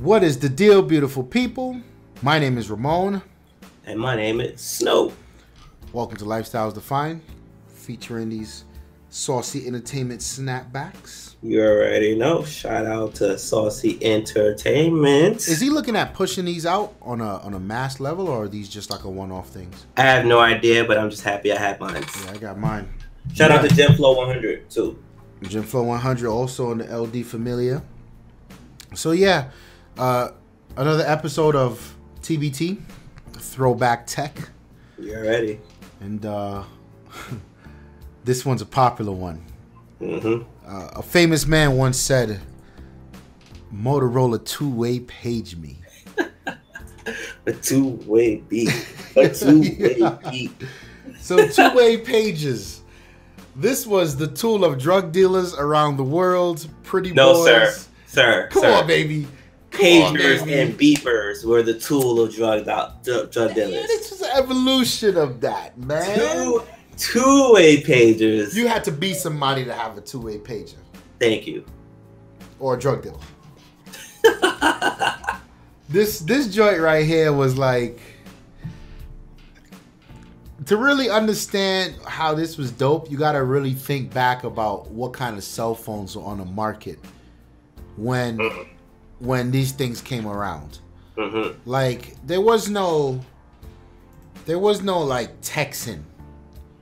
What is the deal, beautiful people? My name is Ramon. And my name is Snow. Welcome to Lifestyles Defined, featuring these saucy entertainment snapbacks. You already know. Shout out to Saucy Entertainment. Is he looking at pushing these out on a mass level, or are these just like a one-off things? I have no idea, but I'm just happy I have mine. Yeah, I got mine. Shout out to GemFlow 100 too. GemFlow 100 also in the LD Familia. So yeah, another episode of TBT, Throwback Tech. You're ready. And this one's a popular one. Mm-hmm. A famous man once said, Motorola two-way page me. A two-way beat. A two-way beat. So two-way pages. This was the tool of drug dealers around the world. Pretty boys. No, sir. Come on, baby. Pagers and beepers were the tool of drug dealers. Yeah, this was an evolution of that, man. Two-way pagers. You had to be somebody to have a two-way pager. Thank you. Or a drug dealer. This joint right here was like, to really understand how this was dope, you gotta really think back about what kind of cell phones were on the market when these things came around. Mm-hmm. Like there was no like texting.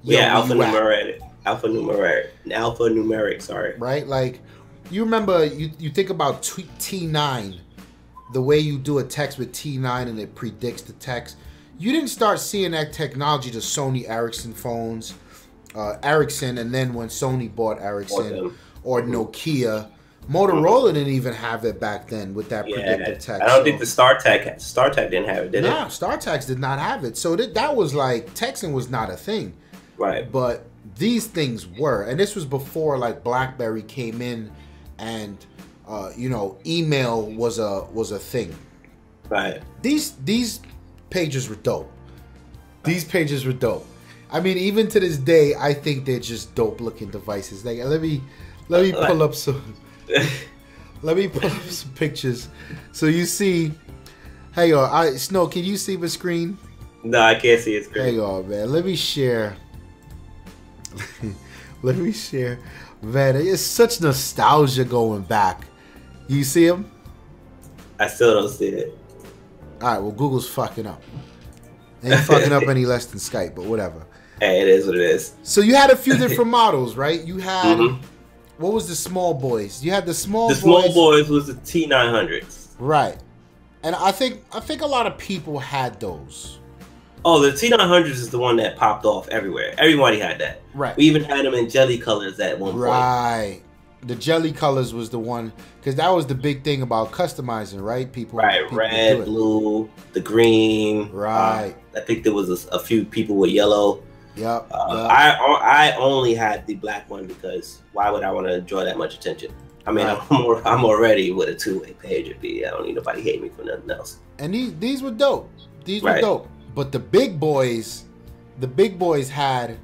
Yeah, alphanumeric, sorry. Right? Like you remember you think about T9, the way you do a text with T9 and it predicts the text. You didn't start seeing that technology to Sony Ericsson phones, Ericsson, and then when Sony bought Ericsson or Nokia, Motorola didn't even have it back then with that predictive text. I don't think the StarTAC didn't have it, did it? No, StarTAC did not have it. So that was like, texting was not a thing. Right. But these things were. And this was before like BlackBerry came in and, email was a thing. Right. These pages were dope. These pages were dope. I mean, even to this day, I think they're just dope looking devices. Like, let me pull up some. Let me pull up some pictures so you see. Hey, Snow, can you see my screen? No, I can't see his screen. Hang on, man. Let me share. Let me share. Man, it's such nostalgia going back. You see him? I still don't see it. All right, well, Google's fucking up. Ain't fucking up any less than Skype, but whatever. Hey, it is what it is. So you had a few different models, right? You had, what was the small boys? You had the small boys. The small boys was the T900s. Right. And I think a lot of people had those. Oh, the T900s is the one that popped off everywhere. Everybody had that. Right. We even had them in jelly colors at one point. Right. The jelly colors was the one, because that was the big thing about customizing, right? People. Red, blue, the green. Right. I think there was a few people with yellow. Yep. I only had the black one because why would I want to draw that much attention? I mean, right. I'm already with a two-way page. I don't need nobody hate me for nothing else. And these were dope. These were dope. But the big boys had.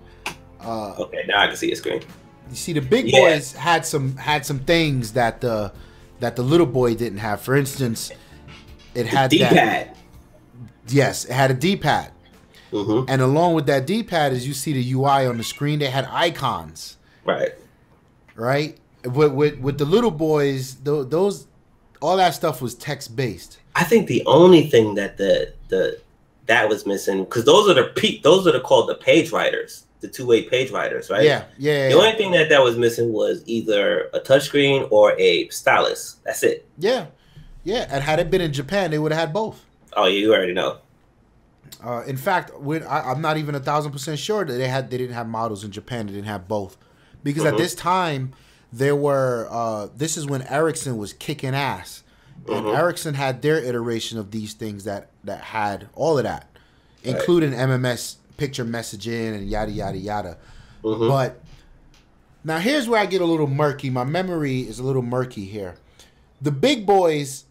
Okay, now I can see your screen. You see, the big boys had some things that the little boy didn't have. For instance, it had D-pad. Yes, it had a D-pad. And along with that D-pad, as you see the UI on the screen, they had icons. Right. With the little boys, those all that stuff was text based. I think the only thing that that was missing, because those are called the page writers, the two-way page writers, right? Yeah. The only thing that was missing was either a touchscreen or a stylus. That's it. Yeah. And had it been in Japan, they would have had both. Oh, you already know. In fact, I'm not even 1,000% sure that they didn't have models in Japan. They didn't have both, because at this time there were. This is when Ericsson was kicking ass, and Ericsson had their iteration of these things that had all of that, including MMS picture messaging and yada yada yada. But now here's where I get a little murky. My memory is a little murky here. The big boys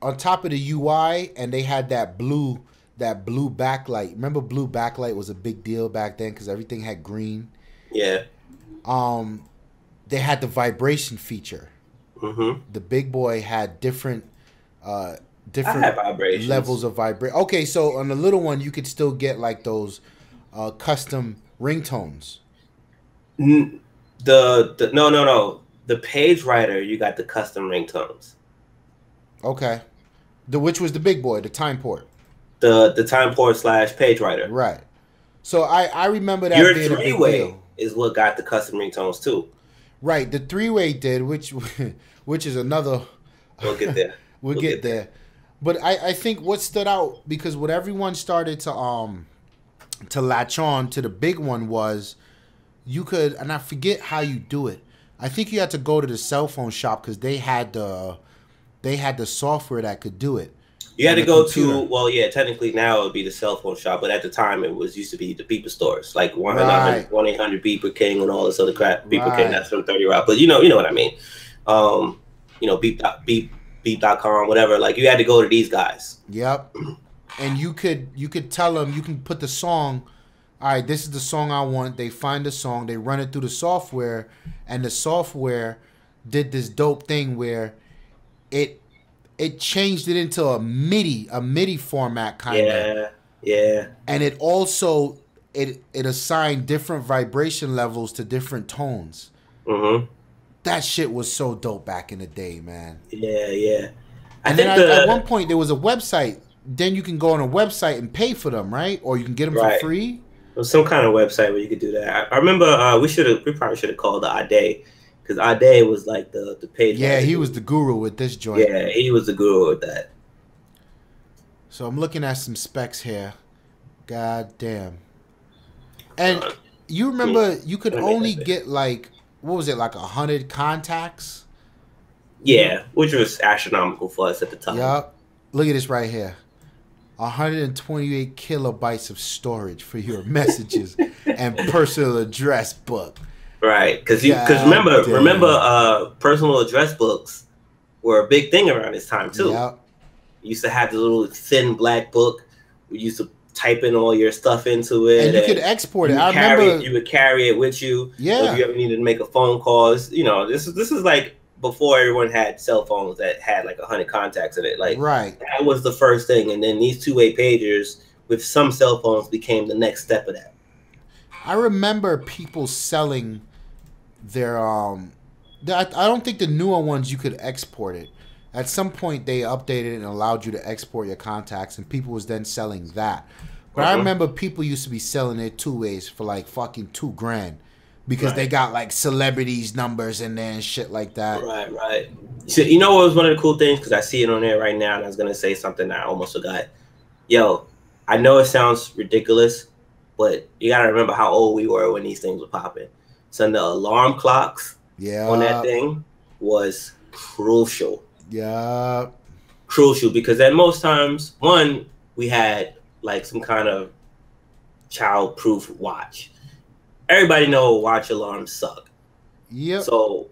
on top of the UI, and they had that blue backlight. Remember, blue backlight was a big deal back then because everything had green. Yeah. They had the vibration feature. The big boy had different I different have vibrations. levels of vibration. Okay, so on the little one, you could still get like those custom ringtones. No. The page writer, you got the custom ringtones. Okay, which was the big boy, the time port. The time port / page writer. Right. So I remember that Your being a big three-way deal. is what got the custom ringtones too. Right, the three-way did, which is another. We'll get there. we'll get there. But I think what stood out, because what everyone started to latch on to the big one was you could, and I forget how you do it. I think you had to go to the cell phone shop because they had the software that could do it. You had to go to, well, yeah, technically now it would be the cell phone shop, but at the time it used to be the beeper stores, like 1-800 Beeper King and all this other crap. Beeper King, that's from 30 Rock, but you know what I mean. Beep.com, whatever. Like you had to go to these guys. Yep. And you could tell them, you can put the song, all right, this is the song I want. They find the song, they run it through the software, and the software did this dope thing where it changed it into a MIDI format kind of. Yeah. And it also it assigned different vibration levels to different tones. Mm-hmm. That shit was so dope back in the day, man. Yeah. And then at one point there was a website. Then you can go on a website and pay for them, right? Or you can get them for free. There was some kind of website where you could do that. I remember we probably should have called the Ade, because Ade was like the page. Yeah, he was the guru with this joint. Yeah, he was the guru with that. So I'm looking at some specs here. God damn. And you remember you could only get like, what was it, like 100 contacts? Yeah, which was astronomical for us at the time. Yup. Look at this right here. 128 kilobytes of storage for your messages and personal address book. Right, because remember, personal address books were a big thing around this time too. Yep. You used to have the little thin black book. We used to type in all your stuff into it, and you could export it. I remember you would carry it with you. Yeah. So if you ever needed to make a phone call, this is like before everyone had cell phones that had like 100 contacts in it. Like that was the first thing, and then these two-way pagers with some cell phones became the next step of that. I remember people selling their I don't think the newer ones you could export it. At some point they updated it and allowed you to export your contacts, and people was then selling that. But I remember people used to be selling it two-ways for like fucking $2,000 because they got like celebrities numbers in there and shit like that. Right. So you know what was one of the cool things, because I see it on there right now, and I was gonna say something that I almost forgot. Yo, I know it sounds ridiculous, but you gotta remember how old we were when these things were popping. So the alarm clocks on that thing was crucial. Yeah. Crucial, because at most times, one, we had like some kind of child-proof watch. Everybody know watch alarms suck. Yep. So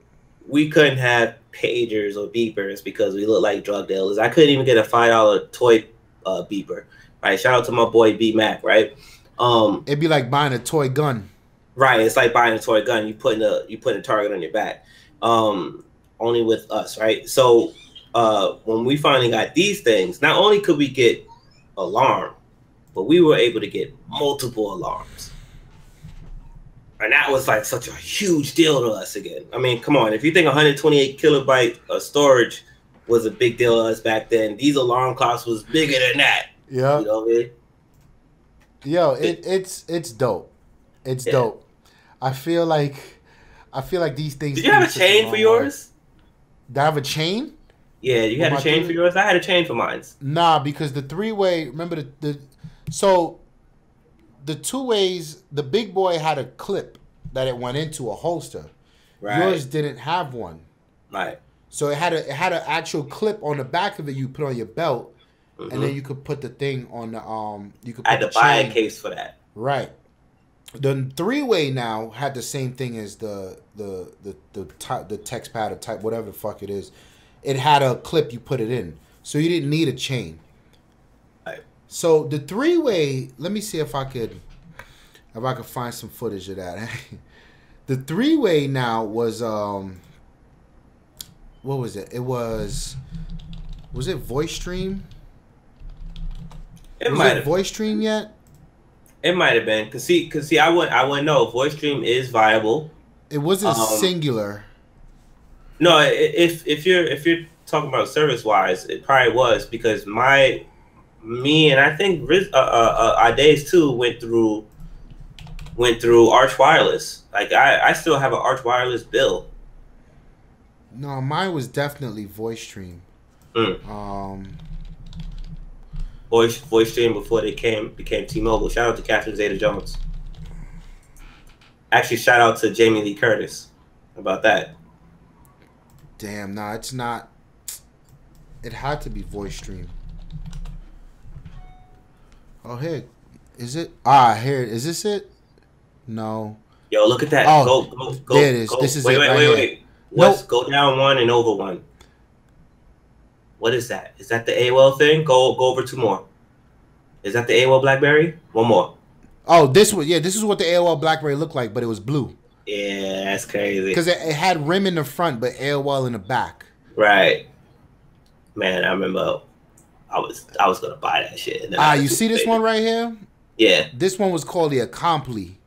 we couldn't have pagers or beepers because we look like drug dealers. I couldn't even get a $5 toy beeper. Right. Shout out to my boy B Mac. Right. It'd be like buying a toy gun. Right. It's like buying a toy gun. You putting a target on your back. Only with us. Right. So when we finally got these things, not only could we get alarm, but we were able to get multiple alarms. And that was like such a huge deal to us again. I mean, come on. If you think 128 kilobyte of storage was a big deal to us back then, these alarm clocks was bigger than that. Yeah. You know what I mean? Yo, it's dope. It's dope. I feel like these things. Did you have a chain for yours? Did I have a chain? Yeah, you had a chain for yours? I had a chain for mine. Nah, because the three-way, remember so the two ways, the big boy had a clip that it went into a holster. Right. Yours didn't have one. Right. So it had an actual clip on the back of it you put on your belt, and then you could put the thing on the you could. I had to buy a case for that. Right. The three-way now had the same thing as the text pad or type, whatever the fuck it is. It had a clip you put it in, so you didn't need a chain. Right. So the three-way, let me see if I could find some footage of that. The three-way now was what was it? It was it Voice Stream? It Was might it have. voice stream yet? It might have been. Cause see, I wouldn't know. Voice stream is viable. It wasn't Um, singular. no, if you're talking about service wise, it probably was because me and I think our days too went through Arch Wireless. Like I still have an Arch Wireless bill. No, mine was definitely voice stream. Mm. Um, Voice stream before they became T-Mobile. Shout out to Catherine Zeta-Jones. Actually, shout out to Jamie Lee Curtis about that. damn, nah, it's not. It had to be voice stream. Oh, here, is it? Ah, here, is this it? No. Yo, look at that. Oh, Go. there it is. Go. This is wait, it wait, right wait, here. wait. Nope. Go down one and over one. What is that? Is that the AOL thing? Go over two more. Is that the AOL BlackBerry? One more. Oh, this is what the AOL BlackBerry looked like, but it was blue. Yeah, that's crazy. Because it had rim in the front, but AOL in the back. Right. Man, I remember I was gonna buy that shit. And then You see this one right here? Yeah. This one was called the Accompli.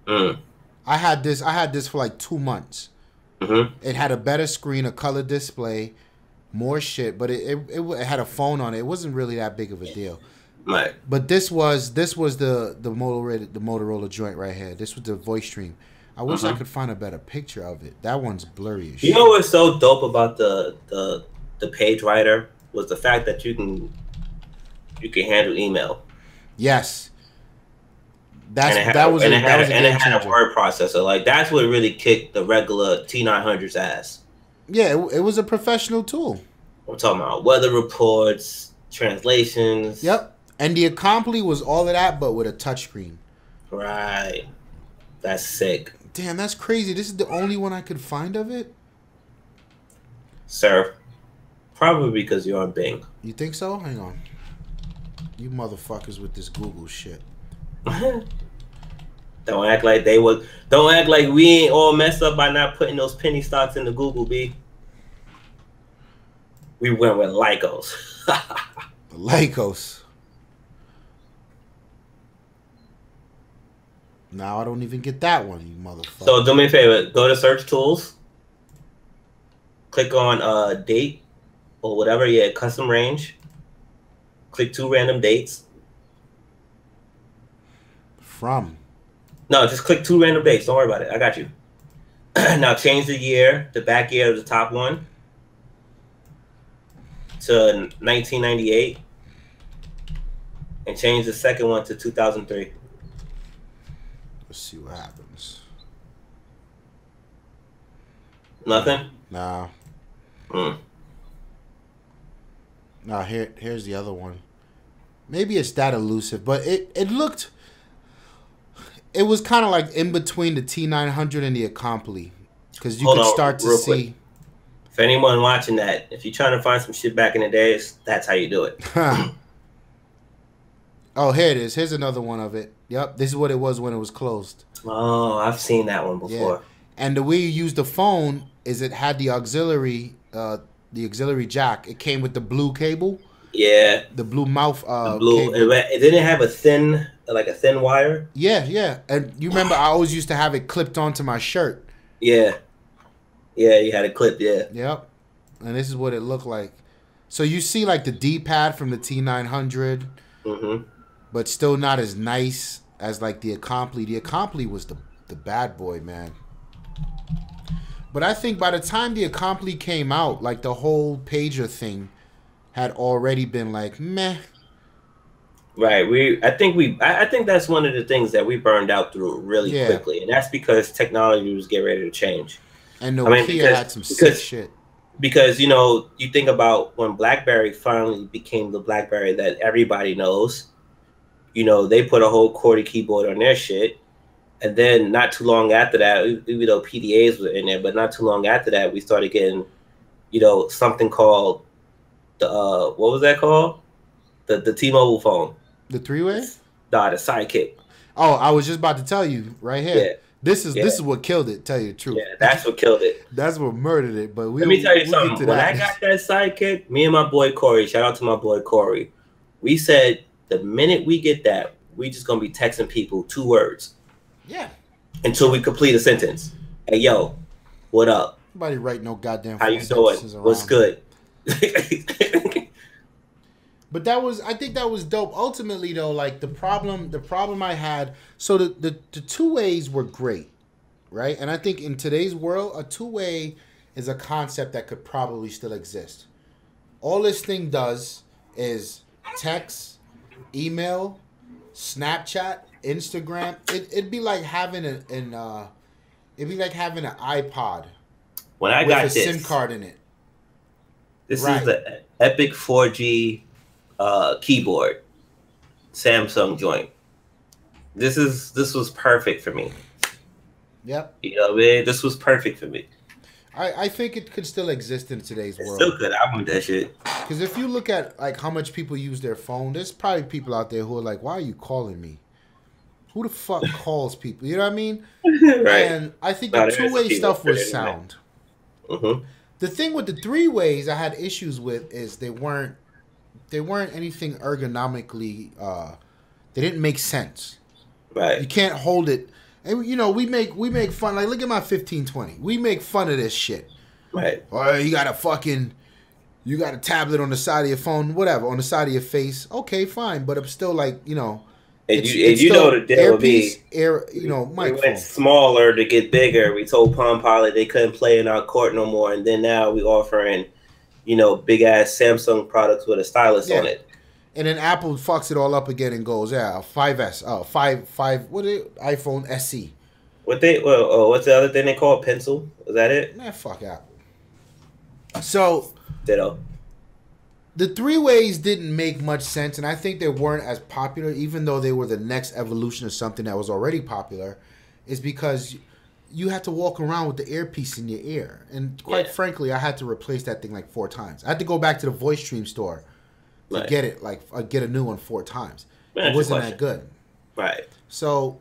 Mm. I had this for like 2 months. Mm-hmm. It had a better screen, a color display, more shit, but it had a phone on it. It wasn't really that big of a deal. Right. But this was the Motorola joint right here. This was the voice stream. I wish I could find a better picture of it. That one's blurry as shit. You know what's so dope about the page writer was the fact that you can handle email. Yes. It had a word processor. Like that's what really kicked the regular T900's ass. Yeah, it was a professional tool. I'm talking about weather reports, translations. Yep. And the Accompli was all of that, but with a touchscreen. Right. That's sick. Damn, that's crazy. This is the only one I could find of it? Sir, probably because you're on Bing. You think so? Hang on. You motherfuckers with this Google shit. Don't act like Don't act like we ain't all messed up by not putting those penny stocks into Google, B. We went with Lycos. Lycos. Now I don't even get that one, you motherfucker. So do me a favor. Go to search tools. Click on date or whatever. Yeah, custom range. Click 2 random dates. From? No, just click 2 random dates. Don't worry about it. I got you. Now change the year, the back year of the top one to 1998. And change the second one to 2003. Let's see what happens. Nothing? Nah. Nah, here's the other one. Maybe it's that elusive, but it looked... It was kind of like in between the T900 and the Accompli. Because you could start to see... Quick. For anyone watching that, if you're trying to find some shit back in the days, that's how you do it. Oh, here it is. Here's another one of it. Yep, this is what it was when it was closed. Oh, I've seen that one before. Yeah. And the way you use the phone is it had the auxiliary jack. It came with the blue cable. Yeah. The blue mouth the blue. cable. It didn't have a thin wire. Yeah, yeah. And you remember I always used to have it clipped onto my shirt. Yeah. Yeah, you had it clipped, yeah. Yep. And this is what it looked like. So you see like the D-pad from the T900. Mm-hmm. But still not as nice as like the Accompli. The Accompli was the bad boy, man. But I think by the time the Accompli came out, like the whole pager thing had already been like meh. Right. I think that's one of the things that we burned out through really quickly, and that's because technology was getting ready to change. And Nokia had some sick shit. Because you think about when BlackBerry finally became the BlackBerry that everybody knows. They put a whole QWERTY keyboard on their shit. And then not too long after that, even though PDAs were in there, but not too long after that, we started getting, something called the, what was that called? The T-Mobile phone. The 3-way? Nah, the Sidekick. Oh, I was just about to tell you right here. Yeah. This is what killed it, tell you the truth. Yeah, that's what killed it. That's what murdered it. But let me tell you something. When I got that Sidekick, me and my boy Corey, shout out to my boy Corey, we said, The minute we get that, we just gonna be texting people 2 words. Yeah. Until we complete a sentence. Hey, yo, what up? Nobody write no goddamn. How you doing? What's good? But I think that was dope. Ultimately, though, like the problem I had. So the 2-ways were great, right? And I think in today's world, a 2-way is a concept that could probably still exist. All this thing does is text, email, Snapchat, Instagram. It'd be like having it'd be like having an iPod when I got this SIM card in it. This is the Epic 4G keyboard, Samsung joint. This was perfect for me. Yep. You know what I mean? This was perfect for me. I think it could still exist in today's world. Still could. I want that shit. Because if you look at like how much people use their phone, there's probably people out there who are like, "Why are you calling me? Who the fuck calls people?" You know what I mean? Right. And I think the 2-way stuff was sound. Mm-hmm. The thing with the 3-ways I had issues with is they weren't anything ergonomically. They didn't make sense. Right. You can't hold it. And you know, we make fun. Like, look at my 1520. We make fun of this shit. Right. Or you got a tablet on the side of your phone, whatever, on the side of your face. Okay, fine, but I'm still like, you know. And you know the deal with me. Microphone. We went smaller to get bigger. We told Palm Pilot they couldn't play in our court no more, and then now we offering, big ass Samsung products with a stylus on it. And then Apple fucks it all up again and goes, 5S, 5, what is it? iPhone SE. What's the other thing they call it? Pencil? Is that it? Man, fuck Apple. So, ditto. The 3-ways didn't make much sense, and I think they weren't as popular, even though they were the next evolution of something that was already popular, is because you had to walk around with the earpiece in your ear. And quite frankly, I had to replace that thing like 4 times. I had to go back to the Voice Stream store to get it, get a new one 4 times. It wasn't that good. Right. So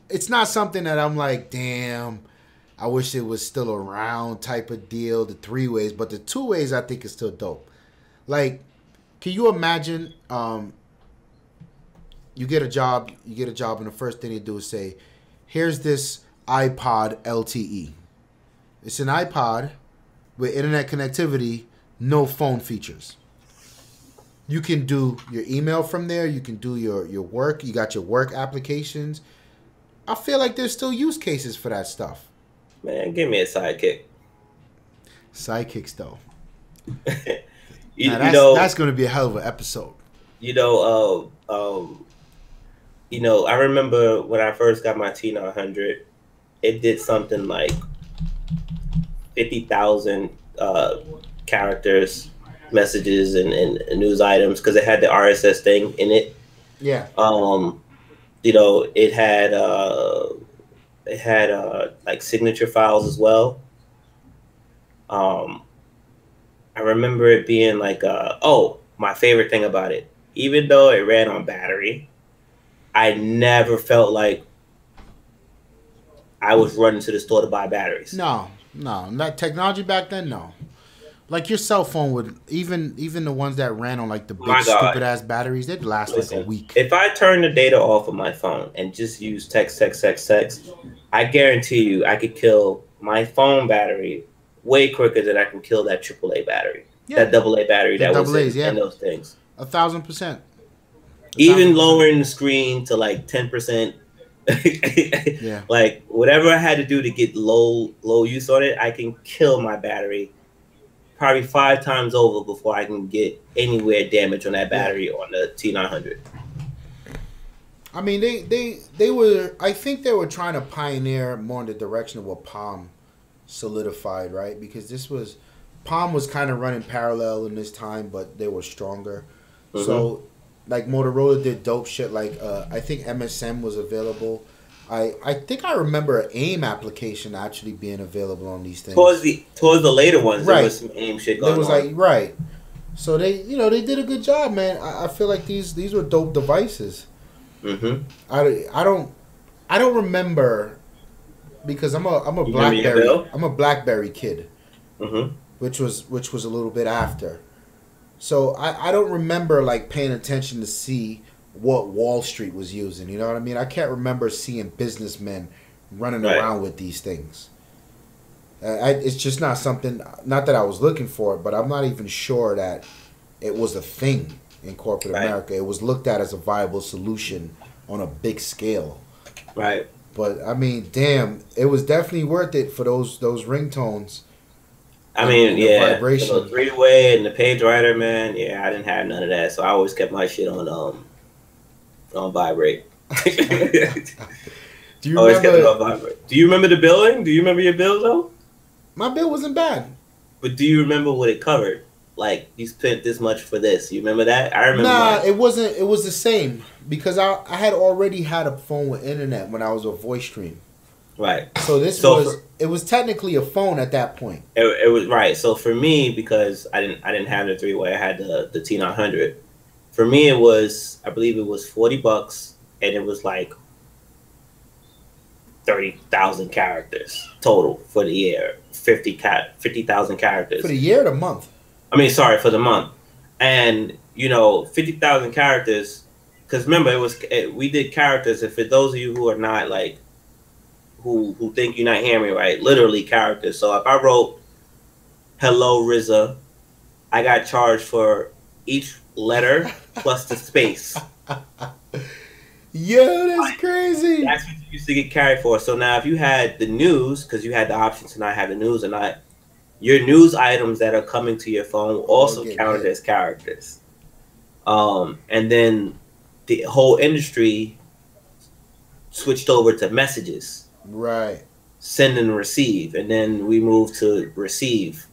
it's not something that I'm like, damn, I wish it was still around type of deal, the 3-ways. But the 2-ways I think is still dope. Like, can you imagine you get a job, and the first thing they do is say, here's this iPod LTE. It's an iPod with internet connectivity, no phone features. You can do your email from there. You can do your work. You got your work applications. I feel like there's still use cases for that stuff. Man, give me a sidekick. Sidekicks, though. That's going to be a hell of an episode. I remember when I first got my T900, it did something like 50,000 characters, messages, and news items because it had the RSS thing in it. Yeah. It had like signature files as well. I remember it being like, my favorite thing about it, even though it ran on battery, I never felt like I was running to the store to buy batteries. No. That technology back then, no. Like your cell phone would, even the ones that ran on like the big stupid ass batteries, they'd last like a week. If I turn the data off of my phone and just use text, I guarantee you I could kill my phone battery way quicker than I can kill that AAA battery. Yeah. That AA battery that was in those things. 1,000%. Even lowering the screen to like 10%. Yeah. Like whatever I had to do to get low use on it, I can kill my battery probably 5 times over before I can get anywhere damage on that battery on the T900. I mean, they were. I think they were trying to pioneer more in the direction of what Palm solidified, right? Because Palm was kind of running parallel in this time, but they were stronger. Mm-hmm. So, like Motorola did dope shit. Like I think MSM was available. I think I remember an AIM application actually being available on these things. Towards the later ones, there was some AIM shit going on. So they did a good job, man. I feel like these were dope devices. Mm-hmm. I don't remember because I'm a BlackBerry kid, mm-hmm. which was a little bit after. So I don't remember like paying attention to see what Wall Street was using. You know what I mean? I can't remember seeing businessmen running around with these things. It's just not something. Not that I was looking for it, but I'm not even sure that it was a thing in corporate America. It was looked at as a viable solution on a big scale. Right. But I mean, damn, it was definitely worth it for those ringtones. I mean, yeah, the 3-way and the page writer, man. Yeah, I didn't have none of that, so I always kept my shit on vibrate. Do you remember? Kept it on vibrate. Do you remember the billing? Do you remember your bill though? My bill wasn't bad. But do you remember what it covered? Like, you spent this much for this. You remember that? I remember. Nah, it wasn't. It was the same because I had already had a phone with internet when I was a voice stream. Right. So it was technically a phone at that point. It was right. So for me, because I didn't have the 3-way, I had the T900. For me, it was, I believe it was $40, and it was like 30,000 characters total for the year. 50,000 characters for the year or the month. I mean, sorry, for the month. And 50,000 characters. Because remember, we did characters. And for those of you who are not like, who think you're not hearing me right, literally characters. So if I wrote "Hello RZA," I got charged for each letter plus the space. Yo, that's crazy. That's what you used to get carried for. So now if you had the news, because you had the option to not have the news or not, your news items that are coming to your phone also counted as characters. And then the whole industry switched over to messages. Right. Send and receive. And then we moved to receive.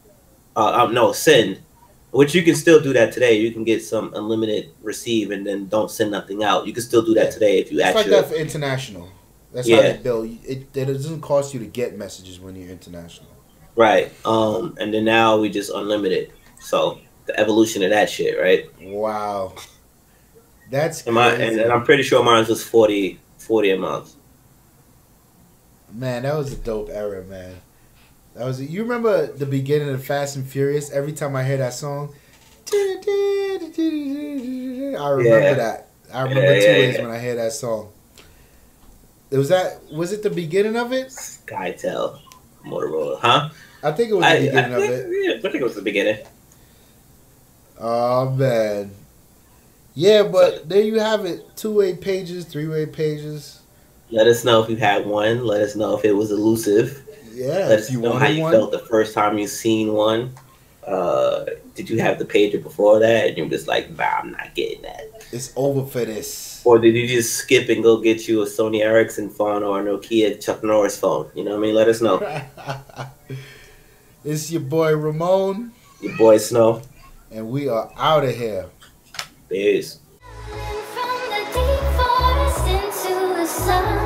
Send. Which you can still do that today. You can get some unlimited receive and then don't send nothing out. You can still do that today if you actually. It's like that for international. That's how they bill. It doesn't cost you to get messages when you're international. Right. And then now we just unlimited. So the evolution of that shit, right? Wow. That's crazy. And I'm pretty sure mine was 40 a month. Man, that was a dope era, man. You remember the beginning of Fast and Furious? Every time I hear that song, I remember that. I remember 2 ways when I hear that song. Was it the beginning of it? SkyTel, Motorola, huh? I think it was the beginning of it. Yeah, I think it was the beginning. Oh man. Yeah, but there you have it. 2-way pages, 3-way pages. Let us know if you had one. Let us know if it was elusive. Yeah, let us know how you felt the first time you seen one. Did you have the pager before that? And you're just like, nah, I'm not getting that. It's over for this. Or did you just skip and go get you a Sony Ericsson phone or a Nokia Chuck Norris phone? You know what I mean? Let us know. It's your boy Ramon. Your boy Snow. And we are out of here. Peace. From the deep forest into the sun.